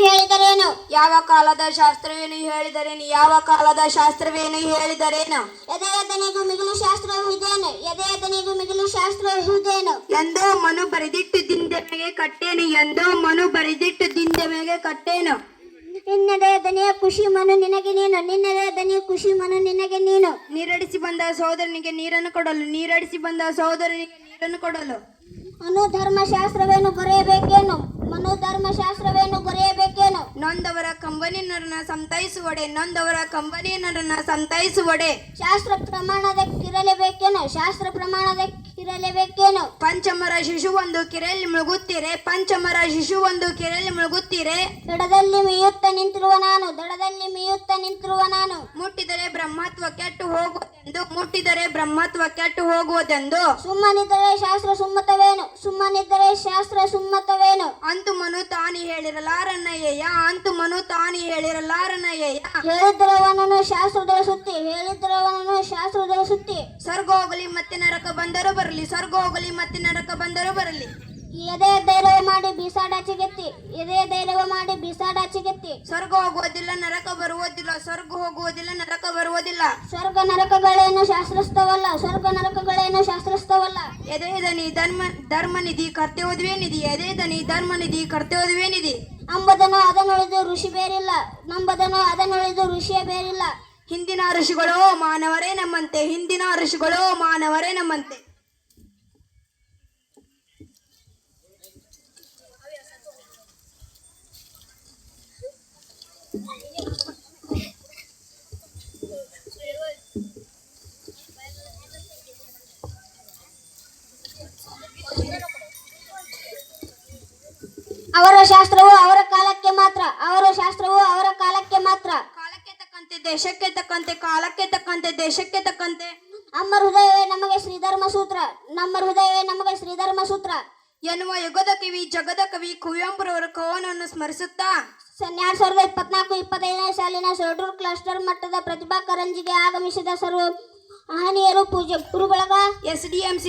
ಹೇಳಿದರೇನು? ಯಾವ ಕಾಲದ ಶಾಸ್ತ್ರವೇನು ಹೇಳಿದರೇನು? ಯಾವ ಕಾಲದ ಶಾಸ್ತ್ರವೇನು ಹೇಳಿದರೇನು? ಎದೆಯ ದನಿಗೂ ಮಿಗಿಲು ಶಾಸ್ತ್ರವಿದೇನು? ಎದೆಯ ದನಿಗೂ ಮಿಗಿಲು ಶಾಸ್ತ್ರವಿದೇನು? ಎಂದೋ ಮನು ಬರೆದಿಟ್ಟು ದಿಂದೆಮೆಗೆ ಕಟ್ಟೇನು, ಎಂದೋ ಮನು ಬರೆದಿಟ್ಟು ದಿಂದೆಮೆಗೆ ಕಟ್ಟೇನು. ನಿನ್ನದೇ ದನಿಯ ಖುಷಿ ಮನು ನಿನಗೆ ನೀನು, ನಿನ್ನದೇ ದನಿಯ ಖುಷಿ ಮನು ನಿನಗೆ ನೀನು. ನೀರಡಿಸಿ ಬಂದ ಸಹೋದರನಿಗೆ ನೀರನ್ನು ಕೊಡಲು, ನೀರಡಿಸಿ ಬಂದ ಸಹೋದರನಿಗೆ ನೀರನ್ನು ಕೊಡಲು. ಮನುಧರ್ಮಶಾಸ್ತ್ರವೇನು ಬರೆಯಬೇಕೇನು? ಮನುಧರ್ಮಶಾಸ್ತ್ರವೇನು ಬರೆಯಬೇಕೇನು? ನೊಂದವರ ಕಂಬನಿಯನ್ನರನ್ನ ಸಂತೈಸುವಡೆ, ನೊಂದವರ ಕಂಬನಿಯನ್ನರನ್ನ ಸಂತೈಸುವಡೆ. ಶಾಸ್ತ್ರ ಪ್ರಮಾಣದಕ್ಕಿರಲೇಬೇಕೇನು? ಶಾಸ್ತ್ರ ಪ್ರಮಾಣದಕ್ಕಿರಲೇಬೇಕೇನು? ಪಂಚಮರ ಶಿಶುವೊಂದು ಕೆರೆಯಲ್ಲಿ ಮುಳುಗುತ್ತೀರೆ, ಪಂಚಮರ ಶಿಶುವೊಂದು ಕೆರೆಯಲ್ಲಿ ಮುಳುಗುತ್ತೀರೆ. ದಡದಲ್ಲಿ ಮೀಯುತ್ತ ನಿಂತಿರುವ ನಾನು, ದಡದಲ್ಲಿ ಮೀಯುತ್ತ ನಿಂತಿರುವ ನಾನು. ಮುಟ್ಟಿದರೆ ಬ್ರಹ್ಮತ್ವ ಕೆಟ್ಟು ಹೋಗುವುದೆಂದು, ಮುಟ್ಟಿದರೆ ಬ್ರಹ್ಮತ್ವ ಕೆಟ್ಟು ಹೋಗುವುದೆಂದು. ಸುಮ್ಮನಿದ್ದರೆ ಶಾಸ್ತ್ರ ಸುಮ್ಮತವೇನು? ಸುಮ್ಮನಿದ್ದರೆ ಶಾಸ್ತ್ರ ಸುಮ್ಮತವೇನು? ಅಂತು ಮನು ತಾನಿ ಹೇಳಿರಲಾರನಯ್ಯ, ಅಂತು ಮನು ತಾನಿ ಹೇಳಿರಲಾರನಯ್ಯ. ಹೇಳಿದ್ರವನನ್ನು ಶಾಸ್ತ್ರದಳ ಸುತ್ತಿ, ಹೇಳಿದ್ರವನನ್ನು ಶಾಸ್ತ್ರದಳ ಸುತ್ತಿ. ಸ್ವರ್ಗ ಹೋಗಲಿ ಮತ್ತೆ ನರಕ ಬಂದರೂ ಬರಲಿ, ಸ್ವರ್ಗ ಹೋಗಲಿ ಮತ್ತೆ ನರಕ ಬಂದರೂ ಬರಲಿ. ಎದೆ ಧೈರ್ಯ ಮಾಡಿ ಬೀಸಾಡಾಚಿಗೆತ್ತಿ, ಎದೆ ಧೈರ್ಯ ಮಾಡಿ ಬೀಸಾಡಾಚಿಗೆತ್ತಿ. ಸ್ವರ್ಗ ಹೋಗುವುದಿಲ್ಲ, ನರಕ ಬರುವುದಿಲ್ಲ, ಸ್ವರ್ಗ ಹೋಗುವುದಿಲ್ಲ, ನರಕ ಬರುವುದಿಲ್ಲ. ಸ್ವರ್ಗ ನರಕಗಳೇನು ಶಾಸ್ತ್ರಸ್ಥವಲ್ಲ, ಸ್ವರ್ಗ ನರಕಗಳೇನು ಶಾಸ್ತ್ರಸ್ಥವಲ್ಲ. ಎದೆ ದನಿ ಧರ್ಮನಿಧಿ ಕರ್ತವ್ಯವೇ ನಿಧಿ, ಎದೆ ದನಿ ಧರ್ಮನಿಧಿ ಕರ್ತವ್ಯವೇ ನಿಧಿ. ಅಂಬದನು ಅದನ್ನೊಳಿದು ಋಷಿ ಬೇರಿಲ್ಲ, ನಂಬದನು ಅದನ್ನೊಳಿದು ಋಷಿಯ ಬೇರಿಲ್ಲ. ಹಿಂದಿನ ಋಷಿಗಳೋ ಮಾನವರೇ ನಮ್ಮಂತೆ, ಹಿಂದಿನ ಋಷಿಗಳೋ ಮಾನವರೇ ನಮ್ಮಂತೆ. ಅವರ ಶಾಸ್ತ್ರವು ಅವರ ಕಾಲಕ್ಕೆ ಮಾತ್ರ, ಅವರ ಶಾಸ್ತ್ರವು ಅವರ ಕಾಲಕ್ಕೆ ಮಾತ್ರ. ಕಾಲಕ್ಕೆ ತಕ್ಕಂತೆ ದೇಶಕ್ಕೆ ತಕ್ಕಂತೆ, ಕಾಲಕ್ಕೆ ತಕ್ಕಂತೆ ದೇಶಕ್ಕೆ ತಕ್ಕಂತೆ. ನಮ್ಮ ಹೃದಯವೇ ನಮಗೆ ಶ್ರೀಧರ್ಮ ಸೂತ್ರ, ನಮ್ಮ ಹೃದಯವೇ ನಮಗೆ ಶ್ರೀಧರ್ಮ ಸೂತ್ರ ಎನ್ನುವ ಯುಗದ ಕಿವಿ ಜಗದ ಕವಿ ಕುವೆಂಪುರವರ ಕವನವನ್ನು ಸ್ಮರಿಸುತ್ತಾ 2024-25ನೇ ಸಾಲಿನ ಸೊರಟೂರು ಕ್ಲಸ್ಟರ್ ಮಟ್ಟದ ಪ್ರತಿಭಾ ಕಾರಂಜಿಗೆ ಆಗಮಿಸಿದ ಸರ್ವ ಮಹನೀಯರು, ಪೂಜ್ಯ ಗುರುಗಳಗ, SDMC